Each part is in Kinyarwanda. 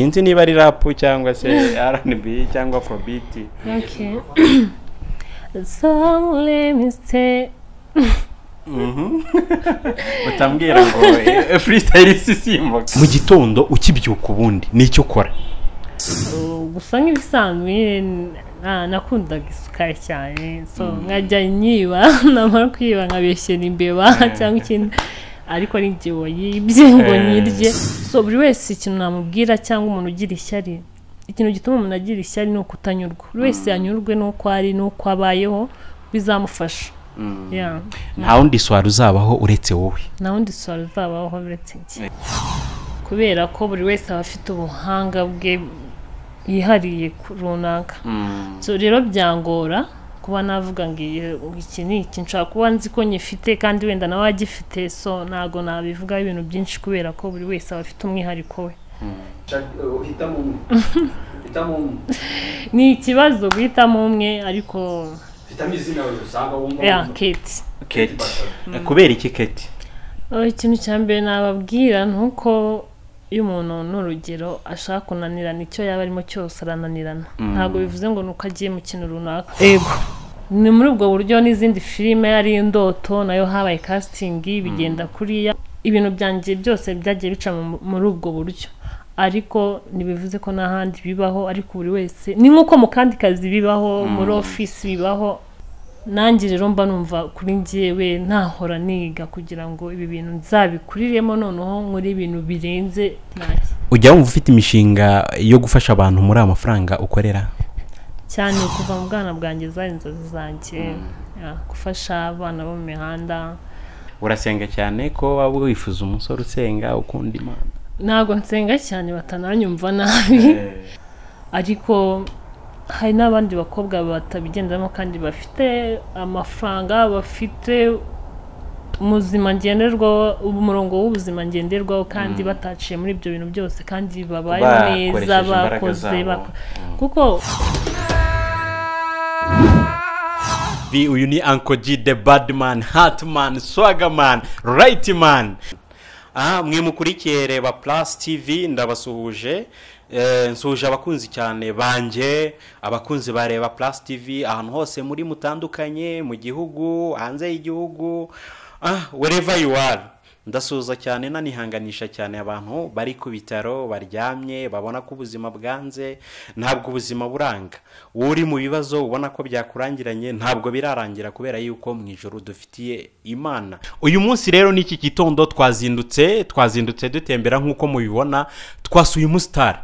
sinzi niba ari rap cyangwa se R&B cyangwa Afrobeat. Okay. So let me stay. Utambwira ngo freestyle sisimba. Mu gitondo ukibyuka ubundi nicyo ukora? Gusa nk'ibisanzwe nakundaga isukari cyane, so nkajya nyiba namara kwiba nkabeshyera imbeba cyangwa ikindi, ariko ari njye wayibye ngo nyirye. So buri wese ikintu namubwira cyangwa umuntu ugira ishyari, ikintu gituma umuntu agira ishyari no kutanyurwa. Buri wese yanyurwe nuko ari nuko abayeho bizamufasha. Nta wundi swara uzabaho uretse wowe. Nta wundi swara uzabaho uretse njye. Kubera ko buri wese aba afite ubuhanga bwe yihariye runaka. So rero byangora kuba navuga ngo iki ni iki nshaka kuba nzi ko nyifite kandi wenda nawe agifite, so nago nabivuga ibintu byinshi kubera ko buri wese aba afite umwihariko we. Ni ikibazo guhitamo umwe, ariko Kate. Kubera iki Kate? Ikintu cya mbere nababwira nuko iyo umuntu n'urugero ashaka kunanirana icyo yaba arimo cyose arananirana. Ntabwo bivuze ngo nuko agiye mu kintu runaka. Ego ni muri ubwo buryo n'izindi filime yari indoto nayo habaye casting bigenda kuriya, ibintu byanjye byose byagiye bica muri ubwo buryo, ariko nibivuze ko n'ahandi bibaho, ariko buri wese ni nkuko mu kandi kazi bibaho, muri office bibaho. Nanjye rero mba numva kuri njyewe ntahora niga kugira ngo ibi bintu nzabikuriremo noneho muri ibintu birenze naki. Ujya wumva ufite imishinga yo gufasha abantu muri amafaranga ukorera? Cyane kuva mu bwana bwanjye zari inzozi zanjye, gufasha abana bo mu mihanda. Urasenga cyane ko waba wifuza umusore usenga ukunda Imana? Ntago nsenga cyane batananyumva nabi, ariko hari n'abandi bakobwa batabigendamo kandi bafite amafaranga, bafite umuzima ngenderwaho, umurongo w'ubuzima ngenderwaho kandi bataciye muri ibyo bintu byose kandi babaye neza bakoze kuko uyu ni Uncle G, the bad man, heart man, swagger man, right man. Mwe mukurikiye Reba Plus TV ndabasuhuje. Nsuhuje abakunzi cyane banje, abakunzi ba Reba Plus TV ahantu hose muri mutandukanye, mu gihugu, hanze y'igihugu, wherever you are. Ndasuhuza cyane nanihanganisha cyane abantu bari ku bitaro baryamye babona ko ubuzima bwanze. Ntabwo ubuzima buranga, uri mu bibazo ubona ko byakurangiranye ntabwo birarangira kubera yuko mu ijoro dufitiye Imana. Uyu munsi rero n'iki gitondo twazindutse dutembera nkuko mubibona, twasuye umustar.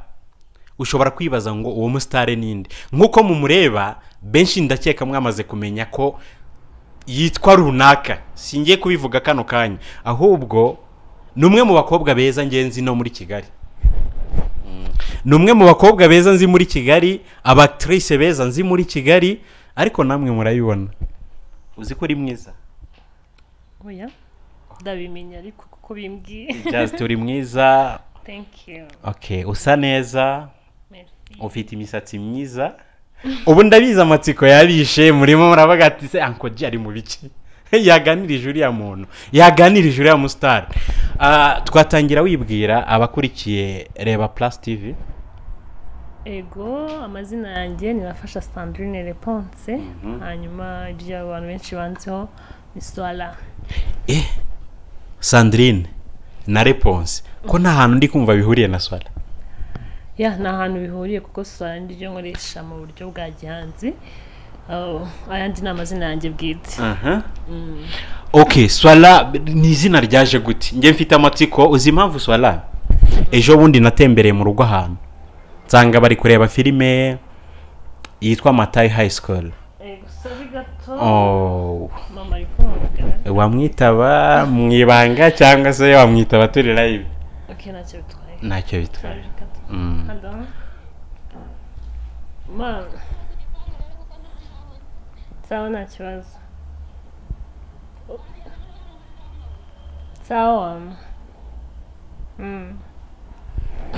Ushobora kwibaza ngo uwo mustar ninde? Nkuko mumureba benshi ndakeka mwamaze kumenya ko yitwa runaka. Singiye kubivuga kano kanya, ahubwo numwe mu bakobwa beza ngenzi no muri Kigali. Numwe mu bakobwa beza nzi muri Kigali, abactrice beza nzi muri Kigali, ariko namwe murayibona. Uzi ko uri mwiza? Oya, ndabimenya ariko kuko bimbwiye. Just uri mwiza. Thank you. Okay, usa neza. Merci. Ufite imisatsi myiza. Ubu ndabiza amatsiko yabishe murimo murabaga ati se Uncle G ari mu biki? Yaganirije uriya muntu, yaganirije uriya mustar. Twatangira wibwira abakurikiye Reba Plus TV. Ego, amazina yanjye nirafasha Sandrine Reponse, hanyuma irya abantu benshi banziho ni Swala. Sandrine na Reponse, ko nta hantu ndi kumva bihuriye na Swala? Nta hantu bihuriye kuko Swala ndiryo nkoresha mu buryo bwa gihanzi. Ayandi ni amazina yanjye bwite. Okay, Swala ni izina ryaje gute? Nge mfite amatsiko, uzi impamvu Swala? Ejo bundi natembereye mu rugo ahantu nsanga bari kureba filime yitwa Matayi High School. Mama ari kumubwira. Wamwitaba mwibanga cyangwa se wamwitaba turi live? Okay, ntacyo bitwaye. Ntacyo bitwaye. Ma sawa, nta kibazo. Sawa.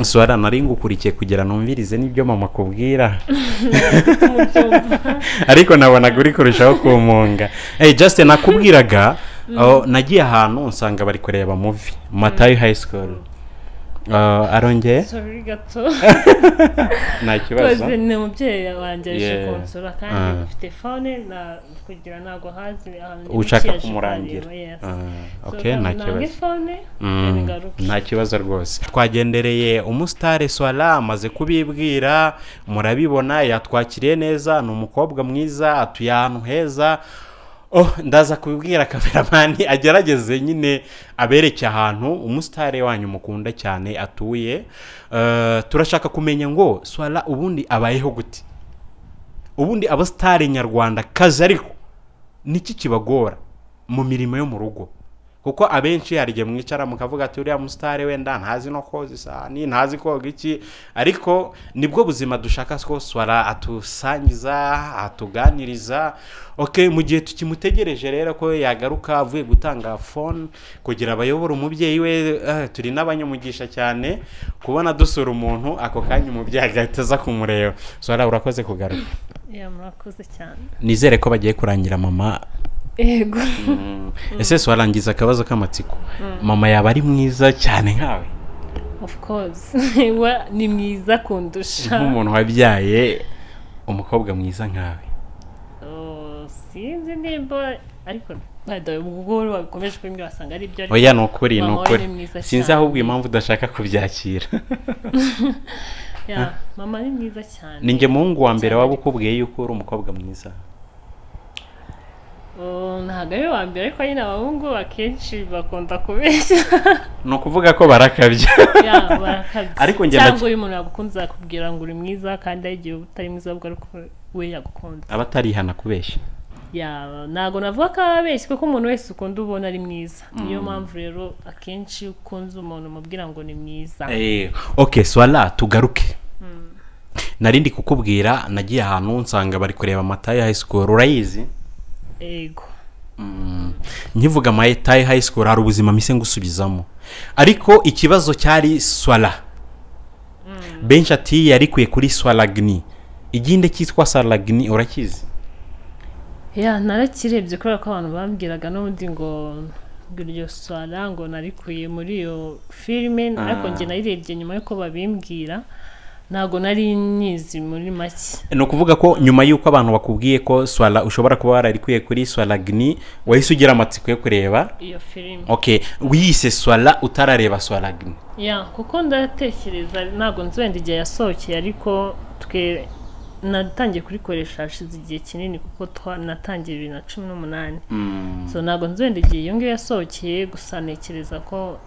Swala nari ngukurikiye kugira numvirize nibyo mama kubwira. Ariko nabona guri kurushaho kumunga. Just nakubwiraga nagiye ahantu nsanga bari kureba movie Matayi High School. arongeye sorry gato nta kibazo koze ni umubyeyi wanjye aje konsura kandi ufite phone na kugira nago hazi ushaka kumurangira okay nta kibazo nta kibazo rwose twagendereye umusitari Swala amaze kubibwira murabibona yatwakiriye neza ni umukobwa mwiza atuye ahantu heza ndaza kubibwira kameramani agerageze nyine abereke ahantu umusitari wanyu mukunda cyane atuye turashaka kumenya ngo Swala ubundi abayeho gute ubundi abasitari nyarwanda kazi ariko niki kibagora mu mirimo yo mu rugo kuko abenshi harige mwicara mukavuga ati uriya musitari wenda ntazi no koza isahani ntazi koga iki ariko nibwo buzima dushaka ko Swala atusangiza atuganiriza okay mu gihe tukimutegereje rero ko yagaruka avuye gutanga phone kugira abayobora umubyeyi we turi n'abanyamugisha cyane kubona dusura umuntu ako kanya umubyeyi agahitaza kumureba Swala urakoze kugaruka murakoze cyane nizere ko bagiye kurangira mama ego ese Swarangiza akabazo k'amatsiko mama yaba ari mwiza cyane nkawe of course ni mwiza kundusha nk'umuntu wabyaye umukobwa mwiza nkawe sinzi nimba ariko ubwo wakomeje kumbwira wasanga ari byo oya ni ukuri sinzi ahubwo impamvu udashaka kubyakira mama ni mwiza cyane ninjye muhungu wa mbere waba ukubwiye yuko uri umukobwa mwiza ntabwo ari wa mbere ariko nyine abahungu akenshi bakunda kubeshya ni ukuvuga ko barakabya ariko cyangwa uyu muntu yagukunze akubwira ngo uri mwiza kandi igihe utari mwiza ahubwo ariko we yagukunze aba atarihana kubeshya ntabwo navuga ko ababeshya kuko umuntu wese ukunda ubona ari mwiza niyo mpamvu rero akenshi ukunze umuntu umubwira ngo ni mwiza okay Swala tugaruke narindi kukubwira nagiye ahantu nsanga bari kureba amatayi high school urayizi ego nkivuga amatayi high school hari ubuzima mise ngusubizamo ariko ikibazo cyari Swala benshi ati yarikuye kuri Swalagni iginde cyitwa Swalagni urakizi narakirebye kubera ko abantu bambwiraga n'ubundi ngo iryo Swala ngo narikuye muri iyo filime ariko njye nayirebye nyuma yuko babimbwira ntago nari nyizi muri make no kuvuga ko nyuma yuko abantu bakubwiye ko Swala ushobora kuba wararikuye kuri Swalagni wahise ugira amatsiko yo kureba iyo filime okay wiyise Swala utarareba Swalagni kuko ndatekereza ntago nzwenda igihe yasohokeye ariko twe natangiye kurikoresha hashize igihe kinini kuko natangiye 2018 so ntago nzwenda igihe iyo ngiyo yasohokeye gusa nekereza ko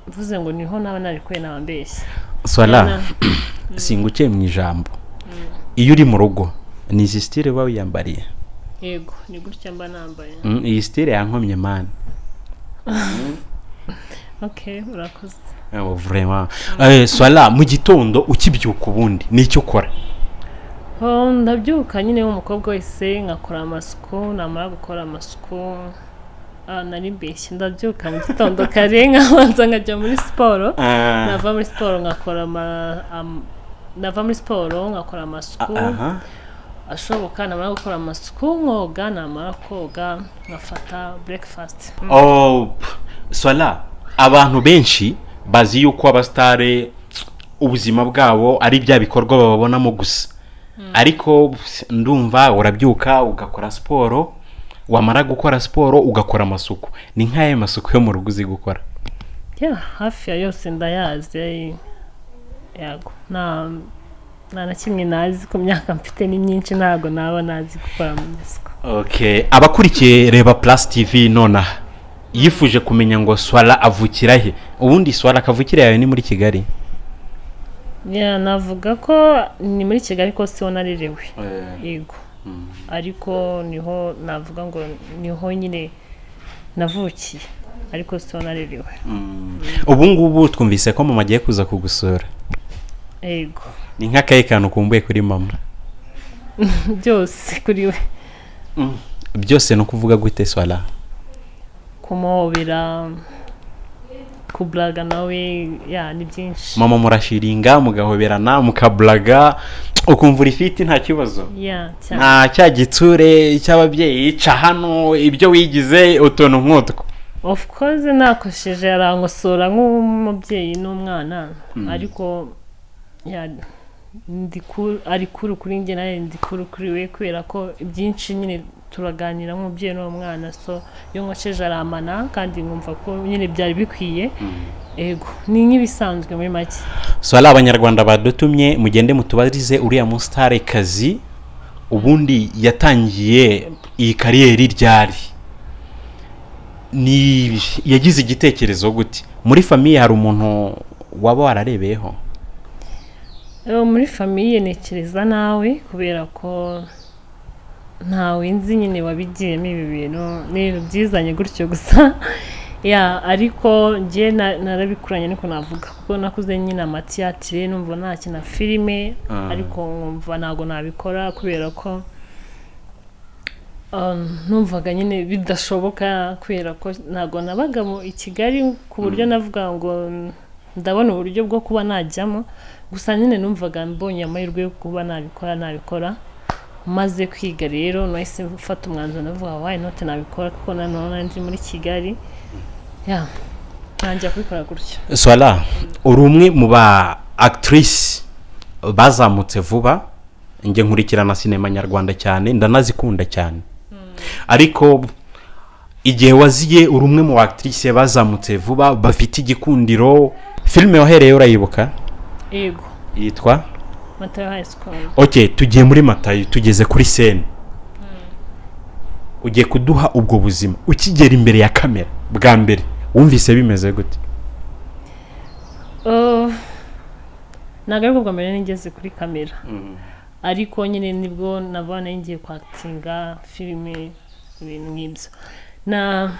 mvuze ngo niho naba narikuye nabambeshya Swala singuke mu ijambo iyo uri mu rugo ni izi style ba wiyambariye yego ni gutya mba nambaye iyi style yankomye man okay urakoze vraiment Swala mu gitondo ukibyuka ubundi nicyo ukora ndabyuka nyine nk'umukobwa wese nkakora amasuku namara gukora amasuku nari mbeshye ndabyuka mu gitondo kare nkabanza nkajya muri siporo nava muri siporo ngakora amasuku ashoboka namara gukora amasuku nkoga namara koga nkafata breakfast Swala abantu benshi bazi yuko abastare ubuzima bwabo ari bya bikorwa babonamo gusa ariko ndumva urabyuka ugakora siporo wamara gukora siporo ugakora amasuku ni nkaye masuku yo mu rugo uzi gukora hafi ya yose ndayazi yago na kimwe nazi ko myaka mfite ni myinshi ntago naba nazi gukora amasuku okay abakurikiye Reba Plus TV nona yifuje kumenya ngo Swala avukira he ubundi Swala kavukira yawe ni muri Kigali navuga ko ni muri Kigali ko siho narirewe yego ariko niho navuga ngo niho nyine navukiye ariko siho narirewe ubu ngubu twumvise ko mama agiye kuza kugusura yego ni nk'akaye kantu kumbuye kuri mama byose kuri we byose no kuvuga gute Swala kumuhobera kublaga nawe ni byinshi mama murashiringa mugahoberana mukablaga ukumvura ifite nta kibazo nta cya gitsure cy'ababyeyi ca hano ibyo wigize utuntu nk'utwo of course nakosheje arangosora nk'umubyeyi n'umwana ariko ari kuri njye nawe ndi kuri we kubera ko ibyinshi nyine turaganira nk'umubyeyi n'umwana so iyo nkosheje aramana kandi nkumva ko nyine byari bikwiye ego ni nk'ibisanzwe muri make so ari abanyarwanda badutumye mugende mutubarize uriya musitari kazi ubundi yatangiye iyi kariyeri ryari ni yagize igitekerezo gute muri famiye hari umuntu waba wararebeyeho muri famiye nekereza nawe kubera ko ntawe nzi nyine wabigiyemo ibi bintu n'ibintu byizanye gutyo gusa ariko njye narabikuranye niko navuga kuko nakuze nyine amatiyatire numva nakina filime ariko nkumva ntabwo nabikora kubera ko numvaga nyine bidashoboka kubera ko ntabwo nabaga i Kigali ku buryo navuga ngo ndabona uburyo bwo kuba najyamo gusa nyine numvaga mbonye amahirwe yo kuba nabikora maze kwiga rero nahise mfata umwanzuro navuga why not nabikora kuko nanone ndi muri Kigali nanjye kubikora gutyo Swala uri umwe mu ba actrice bazamutse vuba nge nkurikirana sinema nyarwanda cyane ndanazikunda cyane ariko igihe waziye uri umwe mu actrice bazamutse vuba bafite igikundiro filime wahereye urayibuka yego yitwa Matayo High School okay tugiye muri Matayo tugeze kuri scene ugiye kuduha ubwo buzima ukigera imbere ya kamera bwa mbere wumvise bimeze gute nagaruka bwa mbere nigeze kuri kamera ariko nyine nibwo nabana ngiye kwakitinga filime ibintu nk'ibyo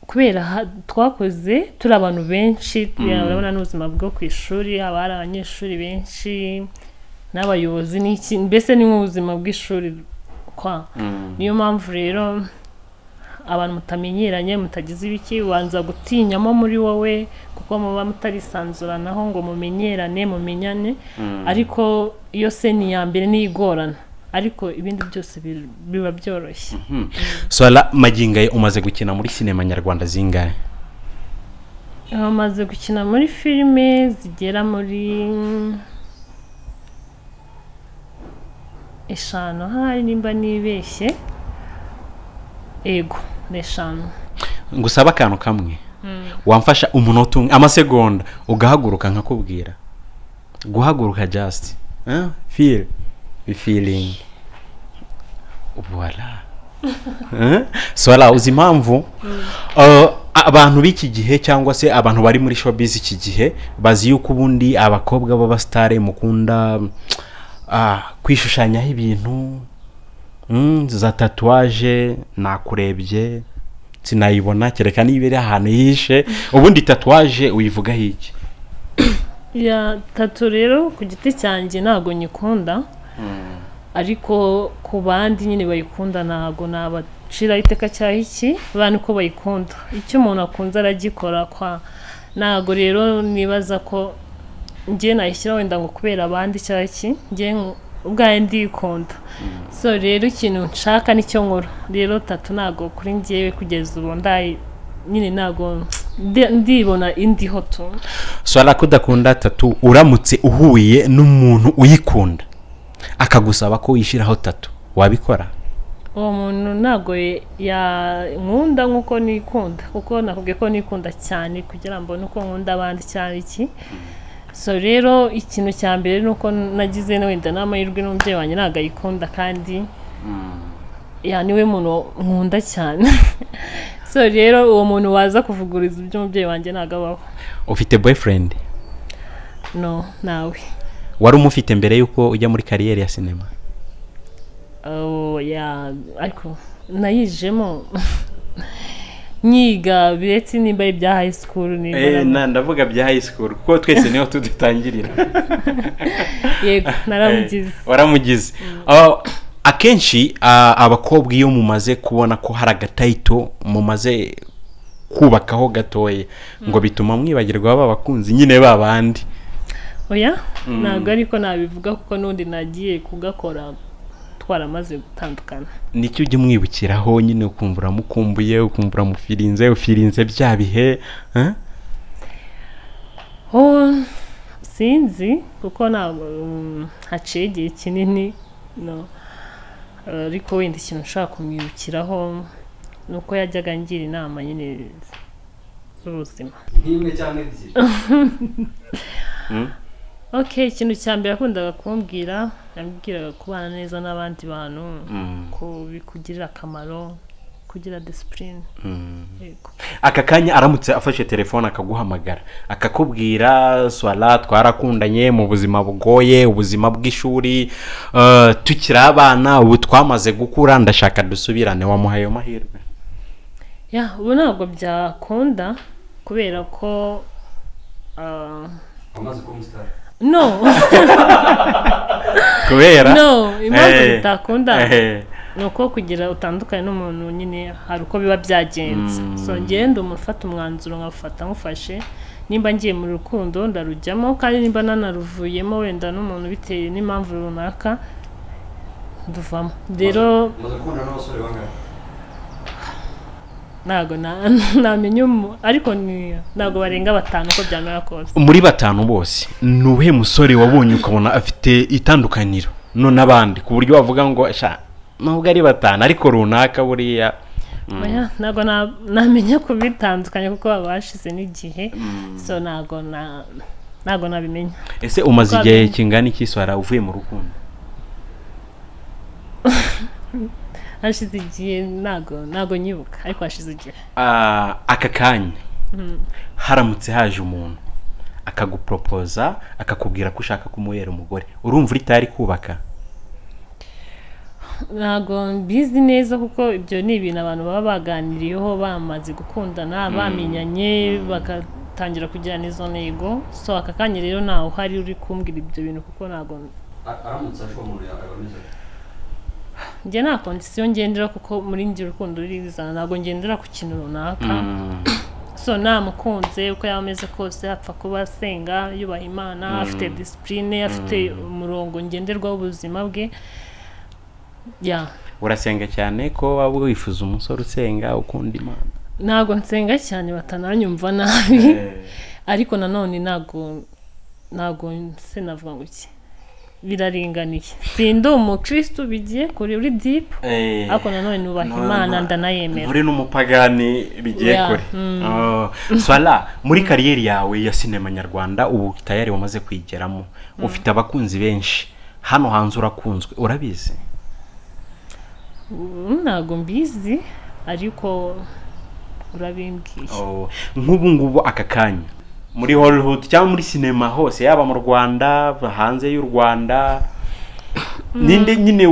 kubera twakoze turi abantu benshi urabona n'ubuzima bwo ku ishuri haba hari abanyeshuri benshi n'abayobozi n'iki mbese ni nk'ubuzima bw'ishuri niyo mpamvu rero abantu mutamenyeranye mutagize ibiki ubanza gutinyamo muri wowe kuko muba mutarisanzuranaho ngo mumenyerane mumenyane ariko iyo se ni ya mbere niyigorana ariko ibindi byose biba byoroshye Swala magingaye umaze gukina muri sinema nyarwanda zingahe umaze gukina muri filime zigera muri 5 hari nimba nibeshye ego 5 ngusaba akantu kamwe wamfasha umunota umwe amasegonda ugahaguruka nkakubwira guhaguruka just feeling voilà Swala uzi impamvu abantu b'iki gihe cyangwa se abantu bari muri showbiz iki gihe bazi yuko ubundi abakobwa b'abastare mukunda kwishushanyaho ibintu za tatouage nakurebye sinayibona kereka nibere ahantu yishe ubundi tatouage uyivuga hiki tattoo rero ku giti cyanjye ntago nyikunda ariko ku bandi nyine bayikunda ntago nabacira iteka cyaho iki bana uko bayikunda icyo umuntu akunze aragikora ntago rero nibaza ko njye nayishyira wenda ngo kubera abandi cyaho iki njye ubwaye ndikunda so rero ikintu nshaka nicyo nkora rero tattoo ntago kuri njyewe kugeza ubu nyine ntago ndibona indi hoto Swala kudakunda tattoo uramutse uhuye n'umuntu uyikunda akagusaba ko yishiraho tattoo wabikora uwo muntu ntago nkunda nkuko nikunda kuko nakubwiye ko nikunda cyane kugira ngo nuko nkunda abandi cyane iki so rero ikintu cya mbere nuko nagize wenda n'amahirwe n'umubyeyi wanjye ntago ayikunda kandi niwe muntu nkunda cyane so rero uwo muntu waza kuvuguriza iby'umubyeyi wanjye ntago abaho ufite boyfriend no nawe wari umufite mbere yuko ujya muri kariyeri ya sinema ariko nayijemo nyiga biretse nimba ibya high school ndavuga bya high school kuko twese niho tudutangirira yego naramugize waramugize akenshi abakobwa iyo mumaze kubona ko hari agatayito mumaze kubakaho gatoye ngo bituma mwibagirwa babakunzi nyine babandi ntabwo ariko nabivuga kuko n'undi nagiye kugakora twaramaze gutandukana. Nicyo ujye mwibukiraho nyine ukumva uramukumbuye ukumva ufirinze bya bihe sinzi kuko ntabwo haciye igihe kinini no ariko wenda ikintu nshaka kumwibukiraho nuko yajyaga ngira inama nyine z'ubuzima nk'imwe cyangwa ebyiri. Okay, ikintu cya mbere akundaga kumbwira yambwiraga kubana neza n'abandi bantu ko bikugirira akamaro, kugira discipline. Aka kanya aramutse afashe telefone akaguhamagara akakubwira swala twarakundanye mu buzima bugoye, ubuzima bw'ishuri, tukiri abana ubu twamaze gukura ndashaka dusubirane, wamuhaye amahirwe? Ubu ntabwo byakunda kubera ko amaze kumustar. No. Kubera? No, impamvu bitakunda nuko kugira utandukanye n'umuntu nyine hari uko biba byagenze. So ngenda umufata umwanzuro nkafata ngufashe nimba ngiye mu rukundo ndarujyamo kandi nimba nanaruvuyemo wenda n'umuntu biteye n'impamvu runaka nduvamo. Rero maze kubona n'abasore bangahe? Nago namenye ariko nago barenga 5 uko byamera kose. Muri 5 bose nuhe musore wabonye ukabona afite itandukaniro no nabandi ku buryo wavuga ngo sha nubwo ari 5 ariko runaka buriya nago namenye ko bitandukanye kuko babashize n'igihe. So nago nabimenya. Ese umaze igihe kingana iki swara uvuye mu rukundo? Hashize igihe nago nyibuka ariko hashize igihe. Aka kanya haramutse haje umuntu akagupropoza akakubwira ko ushaka kumubera umugore, urumva uri tayari kubaka? Nago mbizi neza kuko ibyo ni ibintu abantu baba baganiriyeho bamaze gukundana bamenyanye bagatangira kugirana izo ntego. So aka kanya rero nawe uhari uri kumbwira ibyo bintu kuko nago aramutse aje umuntu yabameze njye nta kondisiyo ngendera kuko muri njye urukundo rurizana ntabwo ngendera ku kintu runaka. So namukunze uko yameze kose apfa kuba asenga yubaha Imana, afite discipline, afite umurongo ngenderwaho ubuzima bwe. Urasenga cyane ko waba wifuza umusore usenga ukunda Imana? Ntabwo nsenga cyane batananyumva nabi ariko nanone ntabwo se navuga ngo iki biraringaniye. Sindi umukristo bigiye kuri uri deep ariko nanone nubaha Imana ndanayemera. Uri n'umupagani bigiye kure. Swala muri kariyeri yawe ya sinema nyarwanda ubu tayari wamaze kwigeramo, ufite abakunzi benshi hano hanze, urakunzwe urabizi? Ntabwo mbizi ariko urabimbwiye. Nk'ubu ngubu aka kanya muri Hollywood cyangwa muri sinema hose yaba mu Rwanda hanze y'u Rwanda ninde nyine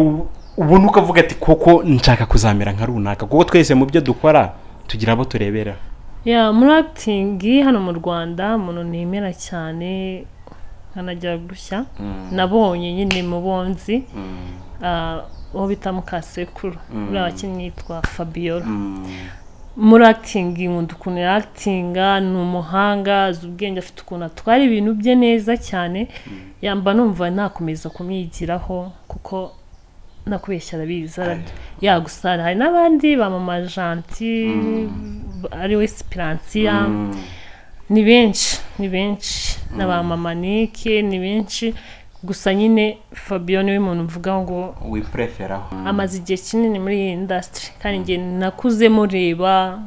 ubona ukavuga ati koko nshaka kuzamera nka runaka? Kuko twese mu byo dukora tugira abo turebera. Muri acting hano mu Rwanda umuntu nemera cyane nkanajya gushya nabonye nyine mu bonzi uwo bita Mukasekuru uri abakinnyi yitwa Fabiola. Muri acting nkunda ukuntu actinga, ni umuhanga, azi ubwenge, afite ukuntu atwara ibintu bye neza cyane. Yamba numva nakomeza kumwigiraho kuko nakubeshya arabiza. Gusa hari n'abandi ba mama Janti ari we Esperantia, ni benshi n'aba mama Nike ni benshi. Gusa nyine Fabio niwe muntu mvuga ngo we preferaho amaze igihe kinini muri industry kandi nge nakuze mureba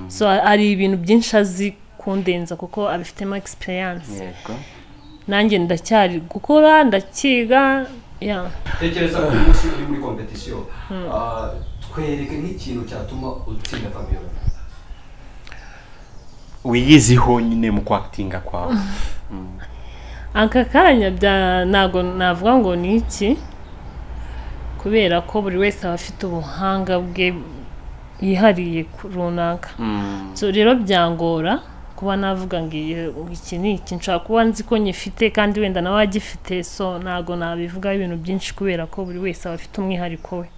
so ari ibintu byinshi azi kundenza kuko abifitemo experience. Nanjye ndacyari gukora ndakiga. Tekereza ko umunsi uri muri competition twereke nk'ikintu cyatuma utsinda Fabio. Wiyiziho nyine mu kwactinga kwawe. Aka kanya nago navuga ngo ni iki kubera ko buri wese aba afite ubuhanga bwe yihariye runaka. So rero byangora kuba navuga ngo iki ni iki nshaka kuba nzi ko nyifite kandi wenda nawe agifite. So nago nabivuga ibintu byinshi kubera ko buri wese aba afite umwihariko we.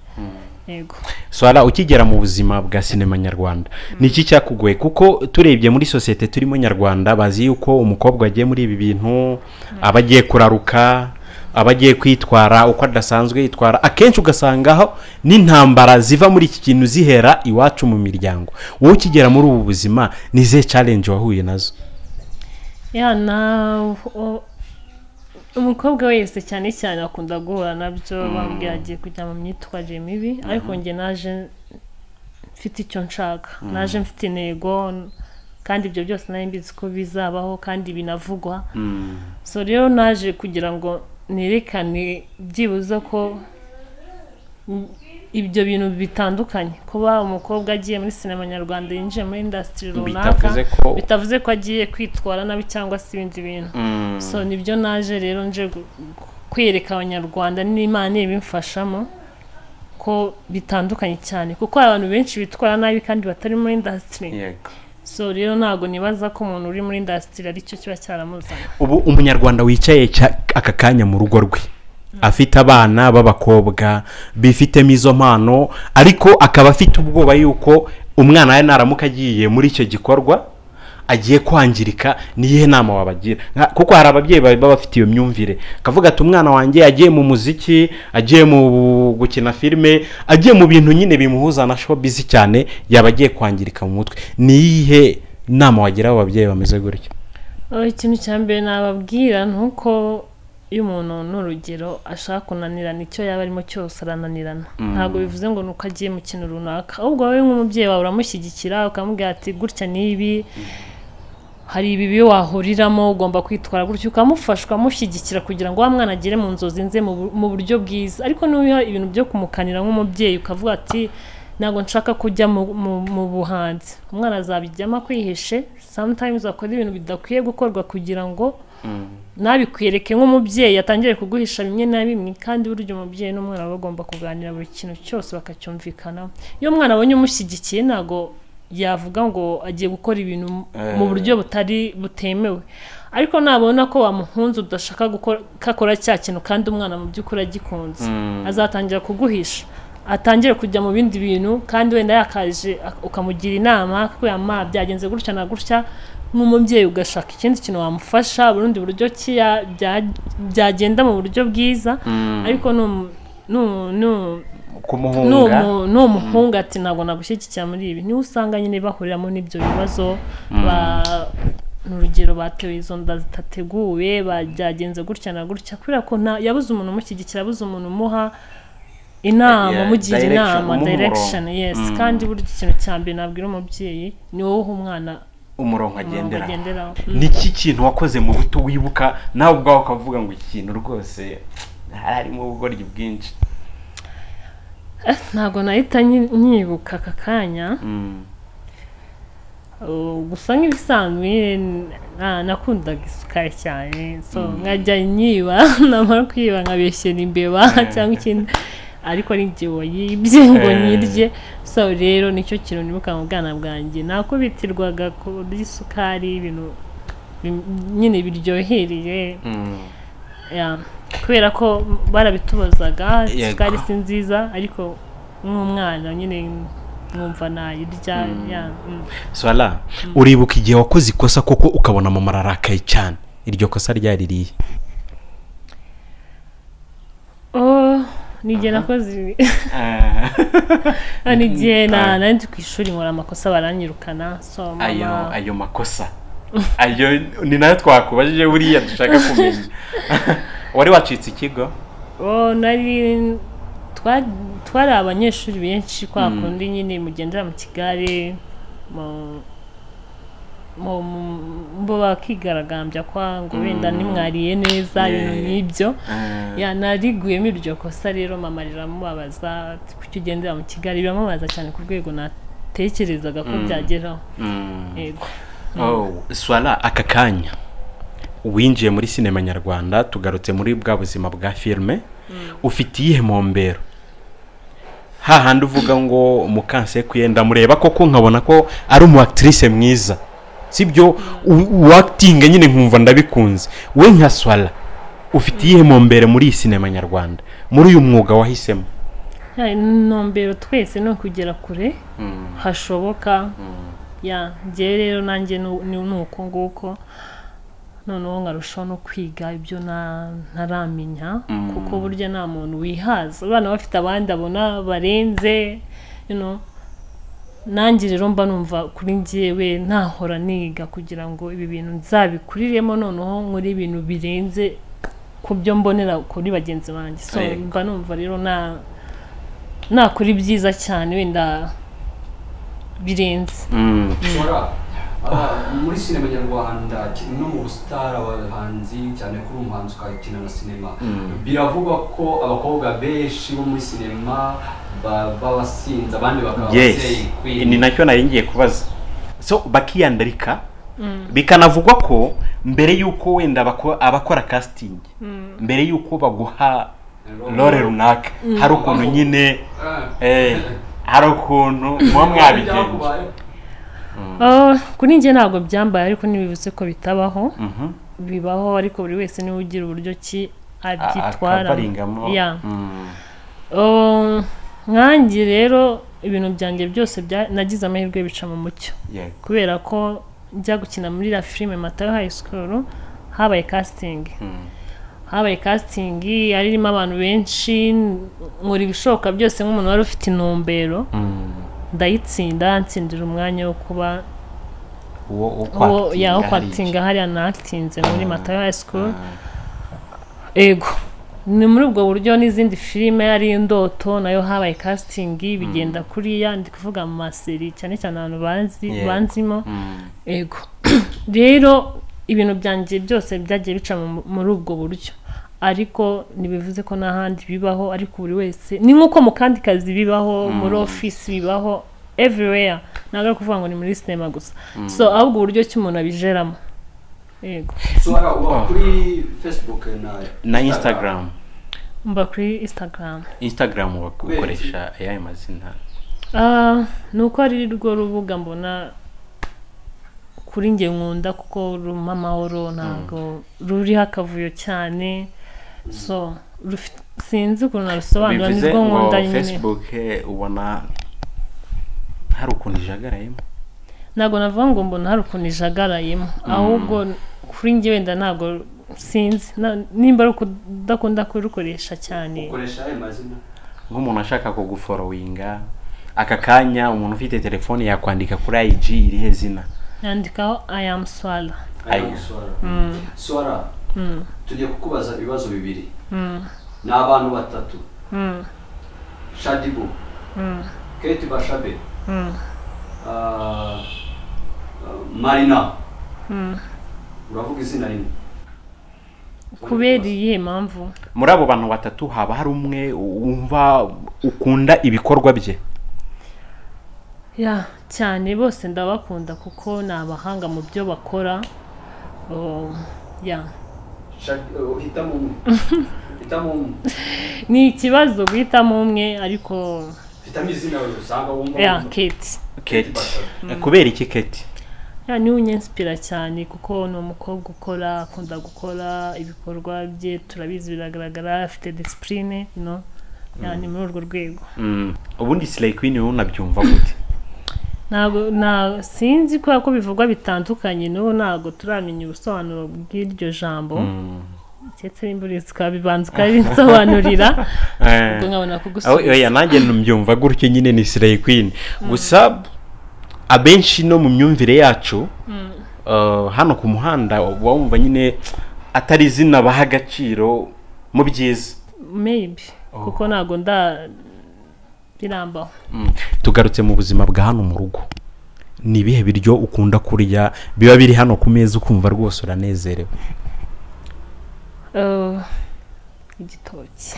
Yego. Swala ukigera mu buzima bwa sinema nyarwanda niki cyakugoye? Kuko turebye muri societe turimo nyarwanda bazi yuko umukobwa agiye muri ibi bintu abagiye kuraruka, abagiye kwitwara uko adasanzwe yitwara akenshi ugasangaho n'intambara ziva muri iki kintu zihera iwacu mu miryango. Wowe ukigera muri ubu buzima nize challenge wahuye nazo? Umukobwa wese cyane cyane akunda guhura nabyo, bambwiye agiye kujya mu myitwarire mibi, ariko njye naje mfite icyo nshaka, naje mfite intego, kandi ibyo byose nari mbizi ko bizabaho kandi binavugwa. So rero naje kugira ngo nerekane byibuze ko ibyo bintu bitandukanye, kuba umukobwa agiye muri sinema nyarwanda yinjiye muri industry runaka bitavuze ko agiye kwitwara nabi cyangwa se ibindi bintu. So nibyo naje rero nje kwereka abanyarwanda n'Imana ibimfashamo ko bitandukanye cyane, kuko abantu benshi bitwara nabi kandi batari muri industry. So rero ntago nibaza ko umuntu uri muri industry ari cyo kiba cyaramuzanye. Ubu umunyarwanda wicaye aka kanya mu rugo rwe afite abana b'abakobwa bifitemo izo mpano, ariko akaba afite ubwoba yuko umwana we naramuka agiye muri icyo gikorwa agiye kwangirika, niye nama wabagira? Kuko hari ababyeyi baba bafite iyo myumvire, kavuga ati umwana wanjye agiye mu muziki, agiye mu gukina filime, agiye mu bintu nyine bimuhuza na showbiz cyane, yabagiye kwangirika mu mutwe. Nihe nama wagira ababyeyi bameze gutyo? Ikintu cya mbere nababwira nuko iyo umuntu n'urugero ashaka kunanirana icyo yaba arimo cyose arananirana. Ntabwo bivuze ngo nuko agiye mu kintu runaka, ahubwo wowe nk'umubyeyi wawe uramushyigikira ukamubwira ati gutya nibi, hari ibi wahuriramo, ugomba kwitwara gutyo, ukamufasha ukamushyigikira kugira ngo wa mwana agere mu nzozi nze mu buryo bwiza. Ariko niba ibintu byo kumukanira nk'umubyeyi ukavuga ati ntabwo nshaka kujya mu buhanzi, umwana azabijyamo kwihishe. Sometimes akora ibintu bidakwiye gukorwa kugira ngo nabikwereke nk'umubyeyi atangire kuguhisha bimwe na bimwe, kandi buryo umubyeyi n'umwana bagomba kuganira buri kintu cyose bakacyumvikana. Iyo umwana abonye umushyigikiye ntago yavuga ngo agiye gukora ibintu mu buryo butemewe, ariko nabona ko wamuhunze udashaka gukora cya kintu kandi umwana mu by'ukuri agikunze, azatangira kuguhisha, atangire kujya mu bindi bintu, kandi wenda yakaje ukamugira inama ko yama byagenze gutya na gutya, nk'umubyeyi ugashaka ikindi kintu wamufasha burundi buryo ki byagenda mu buryo bwiza. Ariko n'umuhunga ati ntabwo nagushyigikira muri ibi, niwe usanga nyine bahuriramo n'ibyo bibazo. N'urugero batewe izo nda zitateguwe, byagenze gutya na gutya, kubera ko yabuze umuntu umushyigikira, yabuze umuntu umuha inama, umugira inama, direction. Yes, kandi burya ikintu cya mbere nabwira umubyeyi ni wowe uha umwana umurongo agendera. Niki kintu wakoze mu buto wibuka nawe ubwawe ukavuga ngo iki kintu rwose harimo ubugoryi bwinshi? Ntago nahita nyibuka aka kanya, gusa nk'ibisanzwe nakundaga isukari cyane, so nkajya nyiba, namara kwiba nkabeshyera imbeba cyangwa ikindi, ariko ari njye wayibye ngo nyirye. So rero nicyo kintu nibuka mu bwana bwanjye, nakubitirwaga kuri isukari, ibintu nyine biryohereye, kubera ko barabitubazaga isukari si nziza, ariko nk'umwana nyine mwumva nayirya. Swala, uribuka igihe wakoze ikosa koko ukabona mama ararakaye cyane, iryo kosa ryaririye? Nige nakoze nige nandi ku ishuri nkora amakosa baranyirukana. So mama ayo makosa ayo ni nayo twakubajije buriya dushaka kumenya. Wari wacitse ikigo? Nari twari abanyeshuri benshi kwa kundi nyine mugendera mu kigare bo bakigaragambya kwa ngo wenda nimwariye neza ibintu nk'ibyo. Nariguyemo iryo kosa, rero mama riramubabaza kuki ugendera mu kigare, biramubaza cyane ku rwego natekerezaga ko byageraho. Yego. Swala, aka kanya winjiye muri sinema nyarwanda, tugarutse muri bwa buzima bwa filme, ufite iyihe mombero? Hahandi uvuga ngo mukanse kuyenda mureba koko nkabona ko ari umu actrice mwiza, sibyo acting nyine nkumva ndabikunze. We nka Swala ufite iyihe mombere muri sinema nyarwanda, muri uyu mwuga wahisemo? Nombero twese no kugera kure hashoboka. Njye rero nanjye nuko nguko noneho nkarushaho no kwiga ibyo ntaramenya kuko burya nta muntu wihaza abana bafite abandi abona barenze nanjye rero mba numva kuri njyewe ntahora niga kugira ngo ibi bintu nzabikuriremo noneho nkuri ibintu birenze ku byo mbonera kuri bagenzi banjye so mba numva rero nakora ibyiza cyane wenda birenze muri sinema nyarwanda no mu busitara abahanzi cyane kuri umuhanzi ukakina na sinema biravugwa ko abakobwa benshi bo muri sinema babasinze abandi bakaba baseye ni nacyo nari ngiye kubaza so bakiyandarika bikanavugwa ko mbere yuko wenda abakora casting mbere yuko baguha role runaka hari ukuntu nyine hari ukuntu muba mwabigenje kuri njye ntabwo byambaye ariko ntibivuze ko bitabaho bibaho ariko buri wese niwe ugira uburyo ki abyitwara nkanjye rero ibintu byanjye byose nagize amahirwe bica mu mucyo kubera ko njya gukina muri la filime Matayo High School habaye casting harimo abantu benshi nkora ibishoboka byose nk'umuntu wari ufite intumbero ndayitsinda nsindira umwanya wo kuba uwo kwatinga hariya natinze muri Matayo High School ego ni muri ubwo buryo n'izindi filime ari indoto nayo habaye casting bigenda kuriya ndi kuvuga mu maseri cyane cyane abantu banzimo ego rero ibintu byanjye byose byagiye bica muri ubwo buryo ariko nibivuze ko n'ahandi bibaho ariko buri wese ni nk'uko mu kandi kazi bibaho muri office bibaho everywhere ntabwo ari kuvuga ngo ni muri sinema gusa so ahubwo uburyo ki umuntu abijeramo yego so uba kuri Facebook na Instagram mba kuri Instagram ukoresha ayahe mazina nuko ari rwo rubuga mbona kuri njye nkunda kuko rumpa amahoro ntabwo ruriho akavuyo cyane so sinzi ukuntu narusobanura nirwo nkunda nyine Facebook ubona hari ukuntu ijagarayemo ntabwo navuga ngo mbona hari ukuntu ijagarayemo ahubwo kuri njye wenda ntabwo sinzi nimba ari ukudakunda kurukoresha cyane ukoresha ayo mazina nk'umuntu ashaka kuguforowinga aka kanya umuntu ufite telefone yakwandika kuri IG irihe zina yandikaho I am Swala Swala tugiye kukubaza ibibazo bibiri ni abantu batatu Shadibu Kate Bashabe Marina uravuga izina rimwe kubera iyihe mpamvu muri abo bantu batatu haba hari umwe wumva ukunda ibikorwa bye cyane bose ndabakunda kuko ni abahanga mu byo bakora hitamo umwe ni ikibazo guhitamo umwe ariko hitamo izina usanga wumva Kate kubera iki Kate niwe unyenspira cyane kuko ni umukobwa ukora akunda gukora ibikorwa bye turabizi biragaragara afite discipline ni muri urwo rwego ubundi Slay Queen unabyumva gute ntabwo sinzi ko bivugwa bitandukanye ntabwo turamenya ubusobanuro bw'iryo jambo ndetse n'imburi zikabibanza ukabinsobanurira ubwo nkabona kugusubiza nanjye numbyumva gutyo nyine ni Slay Queen gusa abenshi no mu myumvire yacu hano ku muhanda wumva nyine atari izina baha agaciro mu byiza maybe kuko ntabwo birambaho tugarutse mu buzima bwa hano mu rugo ni ibihe biryo ukunda kurya biba biri hano ku meza ukumva rwose uranezerewe igitoki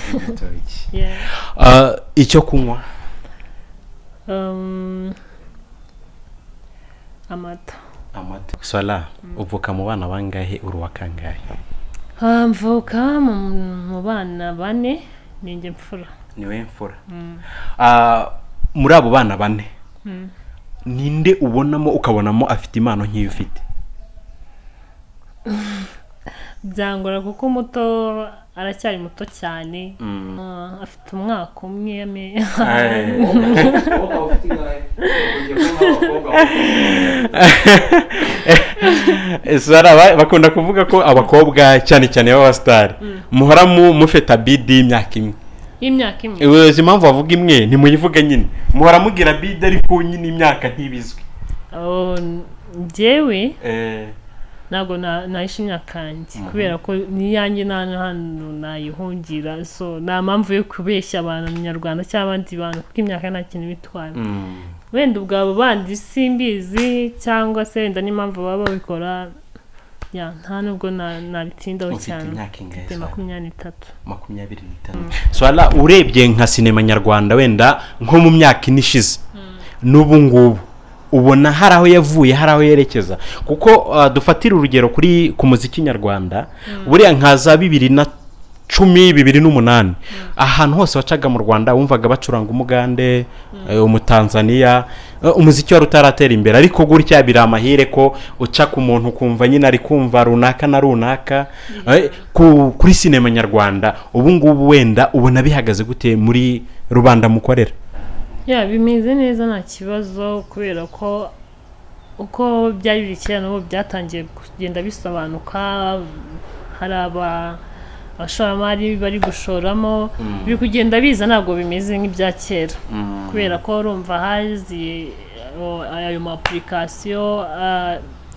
icyo kunywa amata Swala uvuka mu bana bangahe uri wa kangahe mvuka mu bana bane ninjye mfura niwe mfura muri abo bana bane ninde ubonamo ukabonamo afite impano nk'iyo ufite byangora kuko muto aracyari muto cyane afite umwaka umwe bakunda kuvuga ko abakobwa cyane cyane b'abasitari muhora mufeta bidi y'imyaka imwe uzi impamvu bavuga imwe ntimuyivuga nyine muhora mugira bidi ariko nyine imyaka ntibizwi njyewe ntabwo nahishe imyaka yanjye kubera ko niyanjye hano nayihungira so nta mpamvu yo kubeshya abantu nyarwanda cyangwa abandi bantu kuko imyaka nta kintu bitwara wenda ubwabo bandi simbizi cyangwa se wenda n'impamvu baba babikora nta nubwo nabitindaho cyane mfite 23 swala urebye nka sinema nyarwanda wenda nko mu myaka inishize n'ubu ngubu ubona hari aho yavuye hari aho yerekeza kuko dufatira urugero ku muziki nyarwanda buriya nka za 2010 2008 ahantu hose wacaga mu Rwanda wumvaga bacuranga umugande umutanzania umuziki wari utaratera imbere ariko gutya biri amahire ko uca ku muntu kumva nyine ari kumva runaka na runaka kuri sinema nyarwanda ubu ngubu wenda ubona bihagaze gute muri rubanda mukorera bimeze neza nta kibazo kubera ko uko byari biri kera n'ubu byatangiye kugenda bisobanuka hari abashoramari bari gushoramo biri kugenda biza ntabwo bimeze nk'ibya kera kubera ko urumva hazi ayo ma application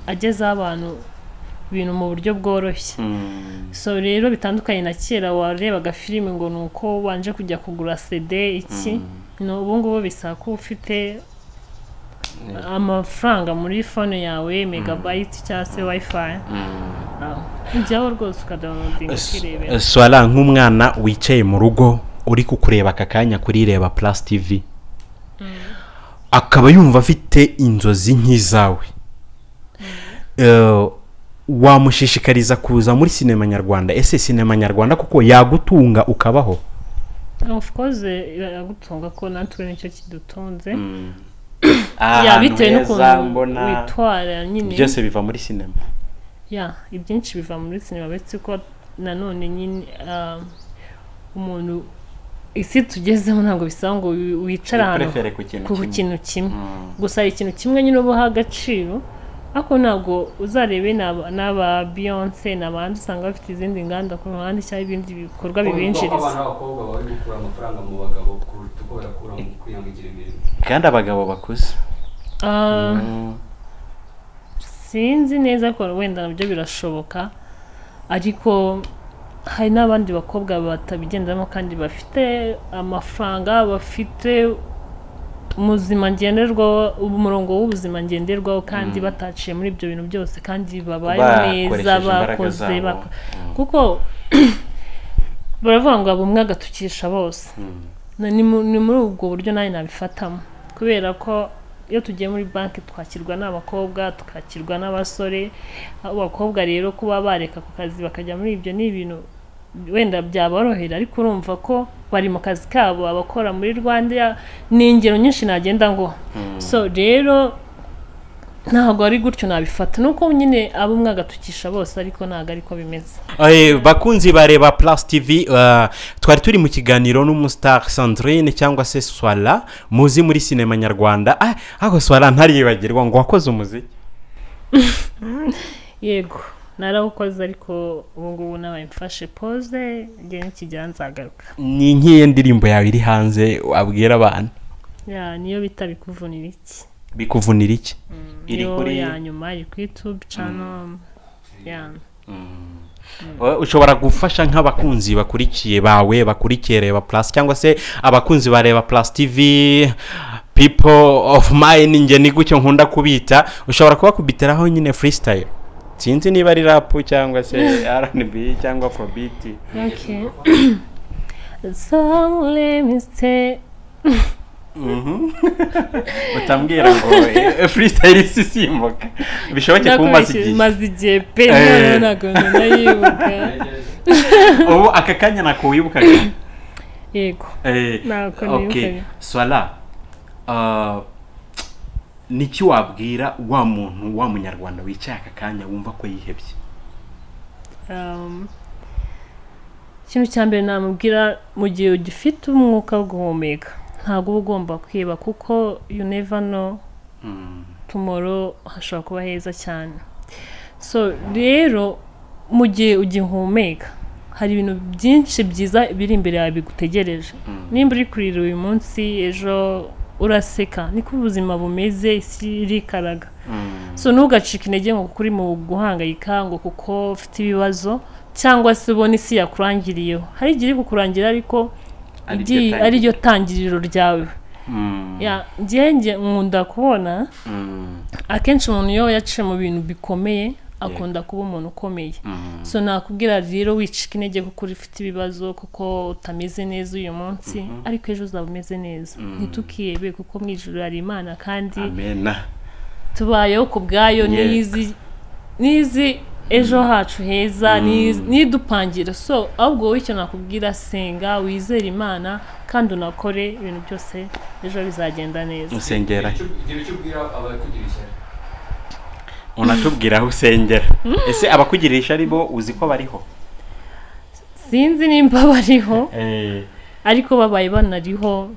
agezaho abantu ibintu mu buryo bworoshye so rero bitandukanye na kera warebaga filime ngo nuko wanje kujya kugura CD iki ubu ngubu bisaba ko ufite amafaranga muri phone yawe megabyte cyangwa se wifi ujyaho rwose ukadownloadinga ukirebera swala nk'umwana wicaye mu rugo uri kukureba aka kanya kuri Reba Plus TV akaba yumva afite inzozi nk'izawe wamushishikariza kuza muri sinema nyarwanda ese sinema nyarwanda kuko yagutunga ukabaho of course yagutunga ko natwe nicyo kidutunze bitewe n'ukuntu witwara nyine byose biva muri sinema ibyinshi biva muri sinema betse ko nanone nyine umuntu isi tugezemo ntabwo bisaba ngo wicara ahantu ku kintu kimwe gusa hari ikintu kimwe nyine ubaha agaciro ako ntabwo uzarebe n'aba Beyonce n'abandi usanga bafite izindi nganda ku ruhande cyangwa ibindi bikorwa bibinjiriza abakobwa bari gukura amafaranga mu bagabo kuruta uko barakura mu kwihangira imirimo kandi abagabo bakuze sinzi neza ko wenda nabyo birashoboka ariko hari n'abandi bakobwa batabigendamo kandi bafite amafaranga bafite umuzima ngenderwaho umurongo w'ubuzima ngenderwaho kandi bataciye muri ibyo bintu byose kandi babaye neza bakoze kuko baravuga ngo abumwe agatukisha bose ni muri ubwo buryo nawe nabifatamo kubera ko iyo tugiye muri banki twakirwa n'abakobwa tukakirwa n'abasore abakobwa rero kuba bareka ku kazi bakajya muri ibyo ni ibintu wenda byaborohera ariko urumva ko bari mu kazi kabo abakora muri Rwanda ni ingero nyinshi nagenda ngo so rero ntabwo ari gutyo nabifata nuko nyine abo mwagatukisha bose ariko ntabwo ariko bimeze bakunzi bareba Plus TV twari turi mu kiganiro n'umustar Sandrine cyangwa se Swala muzi muri sinema nyarwanda aho Swala ntariyibagirwa ngo wakoze umuziki yego narawukoze ariko ubu ngubu nabaye mfashe pause ngiye n'ikijya nzagaruka ni nk'iyo ndirimbo yawe iri hanze wabwira abantu niyo bita bikuvunira iki iri kuri ya nyuma iri ku YouTube channel ushobora gufasha nk'abakunzi bakurikiye Reba Plus cyangwa se abakunzi ba Reba Plus TV people of mine nge ni gutyo nkunda kubita ushobora kubakubitiraho nyine freestyle sinzi niba ari rap cyangwa se R&B cyangwa afrobeat so let me stay utambwira ngo freestyle isisimbuka bishoboke kumaze igihe pe ntabwo nayibuka ubu aka kanya nako wibuka yego okay Swala niki wabwira wa muntu wa munyarwanda wicaye aka kanya wumva ko yihebye ikintu cya mbere namubwira mu gihe ugifite umwuka wo guhumeka ntabwo uba ugomba kwiba kuko you never know tomorrow hashobora kuba heza cyane so rero mu gihe ugihumeka hari ibintu byinshi byiza biri imbere yawe bigutegereje nimba uri kurira uyu munsi ejo uraseka niko ubuzima bumeze isi irikaraga so ntugacike intege ngo kuri mu guhangayika ngo kuko ufite ibibazo cyangwa se ubona isi yakurangiriyeho hari igihe kukurangira ariko ari ryo tangiriro ryawe njye nkunda kubona akenshi umuntu iyo yaciye mu bintu bikomeye akunda kuba umuntu ukomeye so nakubwira rero wicika intege kuko ufite ibibazo kuko utameze neza uyu munsi ariko ejo uzaba umeze neza ntitukihebe kuko mu ijuru hari Imana kandi tubayeho ku bwayo nizi ejo hacu heza nidupangira so ahubwo wowe icyo nakubwira senga wizere Imana kandi unakore ibintu byose ejo bizagenda neza usengera icyo ubwira abakugirisha unatubwira aho usengera ese abakugirisha ari bo uzi ko bariho sinzi nimba bariho ariko babaye banariho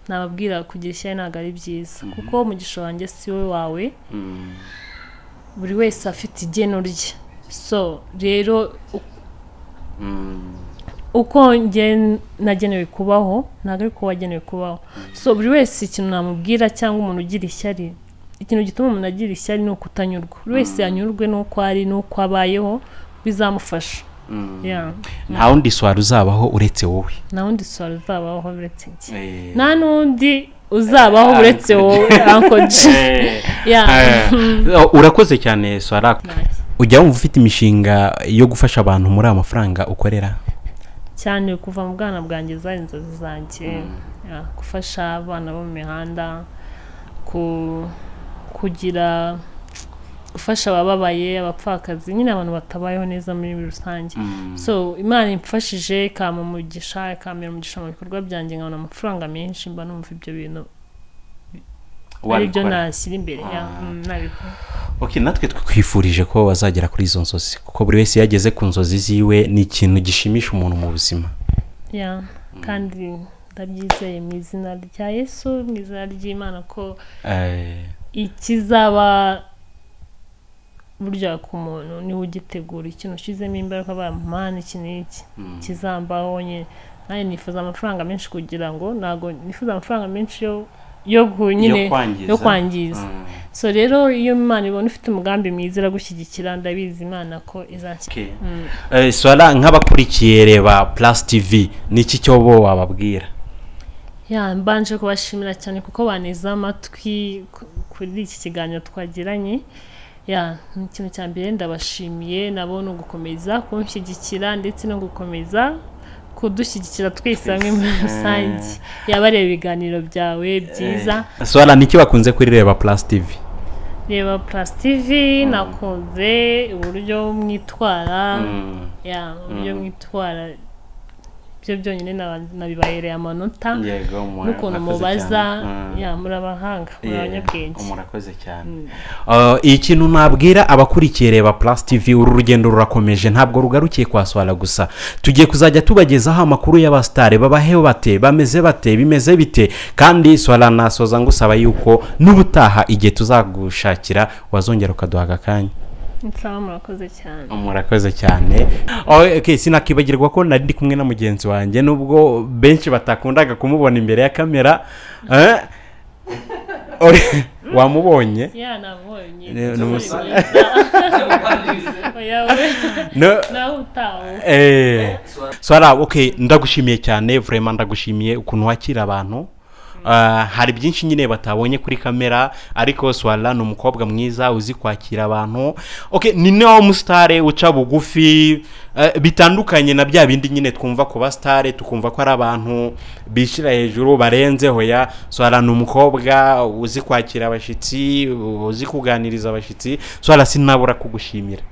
nababwira kugirisha ntabwo ari byiza kuko umugisha wanjye si we wawe buri wese afite igeno rye so rero uko njye nagenewe kubaho ntabwo ariko wagenewe kubaho so buri wese ikintu namubwira cyangwa umuntu ugira ishyari ikintu gituma umuntu agira ishyari ni ukutanyurwa buri wese yanyurwe n'uko ari n'uko abayeho bizamufasha nta wundi swara uzabaho uretse wowe nta wundi swara uzabaho uretse njye nta n'undi uzabaho uretse wowe ankoje urakoze cyane swara ujya wumva ufite imishinga yo gufasha abantu muri amafaranga ukorera cyane kuva mu bwana bwanjye zari inzozi zanjye gufasha abana bo mu mihanda kugira gufasha abababaye abapfakazi nyine abantu batabayeho neza muri rusange so Imana imfashije kama umugisha kamera umugisha mu bikorwa byanjye nkabona amafaranga menshi mba numva ibyo bintu ari byo nashyira imbere natwe twifurije ko wazagera kuri izo nzozi kuko buri wese yageze ku nzozi ziwe ni ikintu gishimisha umuntu mu buzima kandi ndabyizeye mu izina rya Yesu mu izina ry'Imana ko ikizaba burya ku muntu niwe ugitegura ikintu ushyizemo imbaraga bamana iki n'iki kizambaho nyine nanjye nifuza amafaranga menshi kugira ngo ntabwo nifuza amafaranga menshi yo kwangiza so rero iyo Imana ibona ufite umugambi mwiza iragushyigikira ndabizi Imana ko izashyigikira swara nk'abakurikiye Reba Plus TV niki cyo bo wababwira mbanje kubashimira cyane kuko baneza amatwi kuri iki kiganiro twagiranye ni ikintu cya mbere ndabashimiye nabo no gukomeza kunshyigikira ndetse no gukomeza kudushyigikira twese hamwe muri rusange yabareba ibiganiro byawe byiza swara niki bakunze kuri Reba Plus TV Reba Plus TV nakunze uburyo mwitwara uburyo mwitwara byo byonyine nabibahereye amanota n'ukuntu mubaza muri abahanga muri abanyabwenge murakoze cyane ikintu nabwira abakurikiye Reba Plus TV uru rugendo rurakomeje ntabwo rugarukiye kwa swara gusa tugiye kuzajya tubagezaho amakuru y'abastare babaheho bate bameze bate bimeze bite kandi swara nasoza ngusaba yuko n'ubutaha igihe tuzagushakira wazongera ukaduha akanya murakoze cyane sinakibagirwa ko nari ndi kumwe na mugenzi wanjye nubwo benshi batakundaga kumubona imbere ya kamera wamubonye ndagushimiye cyane vraiment ndagushimiye ukuntu wakira abantu hari byinshi nyine batabonye kuri kamera ariko swara ni umukobwa mwiza uzi kwakira abantu ni nawe umusitare uca bugufi bitandukanye na bya bindi nyine twumva ku basitare tukumva ko ari abantu bishira hejuru barenzeho swara ni umukobwa uzi kwakira abashyitsi uzi kuganiriza abashyitsi swara sinabura kugushimira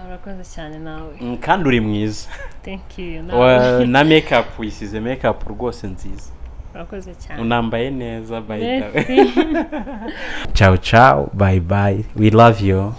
urakoze cyane nawe kandi uri mwiza na make-up wisize make-up rwose nziza unambaye neza by the way ciao ciao bye bye we love you